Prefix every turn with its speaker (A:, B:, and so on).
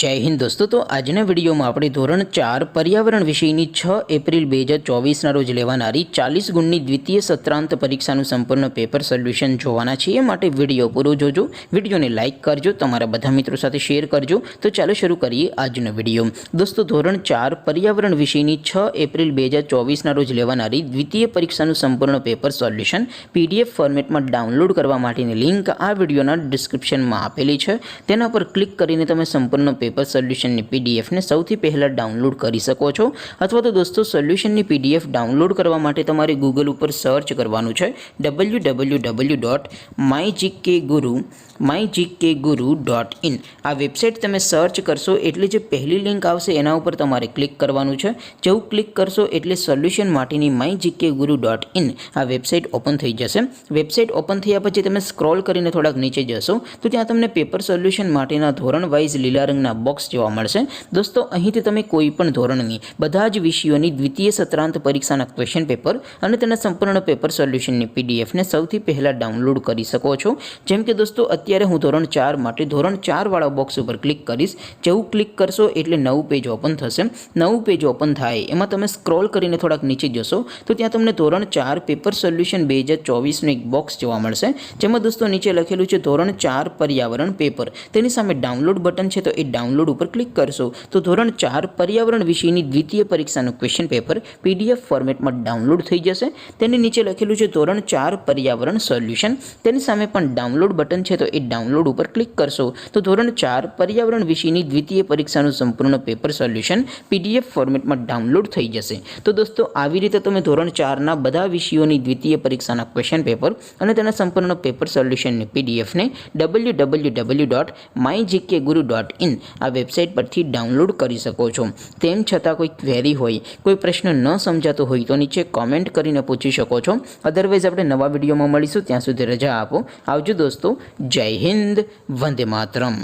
A: जय हिंद दोस्तों। तो आजना विडियो में આપણે ધોરણ 4 पर्यावरण विषयની 6 એપ્રિલ 2024 રોજ લેવાનારી 40 ગુણની દ્વિતીય સત્રાંત પરીક્ષાનું સંપૂર્ણ પેપર સોલ્યુશન જોવાના છીએ। માટે વિડિયો પૂરો જોજો, વિડિયોને લાઈક કરજો, તમારા બધા મિત્રો સાથે શેર કરજો। તો ચાલો શરૂ કરીએ આજનો વિડિયો। દોસ્તો ધોરણ 4 पर्यावरण વિષયની 6 એપ્રિલ 2024 રોજ લેવાનારી દ્વિતીય પરીક્ષાનું સંપૂર્ણ પેપર સોલ્યુશન PDF ફોર્મેટમાં ડાઉનલોડ કરવા માટેની લિંક આ વિડિયોના ડિસ્ક્રિપ્શનમાં આપેલી છે। તેના પર ક્લિક કરીને તમે સંપૂર્ણ पेपर सोल्यूशन पीडीएफ ने सौथी पहला डाउनलॉड कर सको छो। अथवा तो दोस्तों सोल्यूशन पीडीएफ डाउनलॉड करवा माटे तमारे गूगल पर सर्च करवानुं छे www.mygkguru.in। आ वेबसाइट तमे सर्च करशो एटले जे पहली लिंक आवशे एना उपर तमारे क्लिक करवानुं छे। जेवुं क्लिक करशो एटले सोल्यूशन माटेनी mygkguru.in आ वेबसाइट ओपन थई जशे। वेबसाइट ओपन थया पछी तमे स्क्रॉल करीने थोड़ाक नीचे जशो तो त्यां तमने पेपर सोल्यूशन माटेना धोरण वाइज लीला रंगना बॉक्स जोवा मळशे। दोस्तों અહીંથી તમે કોઈ પણ ધોરણની બધા જ વિષયોની દ્વિતીય સત્રાંત પરીક્ષાના ક્વેશ્ચન પેપર અને તેના સંપૂર્ણ પેપર સોલ્યુશનની પીડીએફ ને સૌથી પહેલા ડાઉનલોડ કરી શકો છો। જેમ કે દોસ્તો અત્યારે હું ધોરણ 4 માટે ધોરણ 4 વાળા બોક્સ ઉપર ક્લિક કરીશ। જેવું ક્લિક કરશો એટલે નવું પેજ ઓપન થશે। નવું પેજ ઓપન થાય એમાં તમે સ્ક્રોલ કરીને થોડાક નીચે જશો તો ત્યાં તમને ધોરણ 4 પેપર સોલ્યુશન 2024 નું એક બોક્સ જોવા મળશે। જેમાં દોસ્તો નીચે લખેલું છે ધોરણ 4 पर्यावरण पेपर। તેની સામે ડાઉનલોડ બટન છે तो ये डाउनलॉड पर क्लिक करशो तो धोरण 4 पर्यावरण विषयनी द्वितीय परीक्षाનું क्वेश्चन पेपर पीडीएफ फॉर्मेट में डाउनलॉड थई जशे। तेनी नीचे लखेलुं छे धोरण 4 पर्यावरण सोल्यूशन। तेनी सामे पण डाउनलॉड बटन छे तो ये डाउनलॉड पर क्लिक करशो तो धोरण 4 पर्यावरण विषयनी द्वितीय परीक्षाનું संपूर्ण पेपर सोल्यूशन पीडीएफ फॉर्मेट में डाउनलॉड थई जशे। तो दोस्तों આવી રીતે તમે ધોરણ 4 ના બધા વિષયોની દ્વિતીય પરીક્ષાના ક્વેશ્ચન પેપર અને તેના સંપૂર્ણ પેપર સોલ્યુશનની પીડીએફ ને www.mygkguru.in आ वेबसाइट पर डाउनलॉड कर सको छो। तेम छतां कोई क्वेरी होय, कोई प्रश्न न समजातो होय तो नीचे कॉमेंट करीने पूछी शको छो। अदरवाइज आपणे नवा विडियोमां मळीशुं, त्यां सुधी रजा आपो। आवजो दोस्तों। जय हिंद, वंदे मातरम।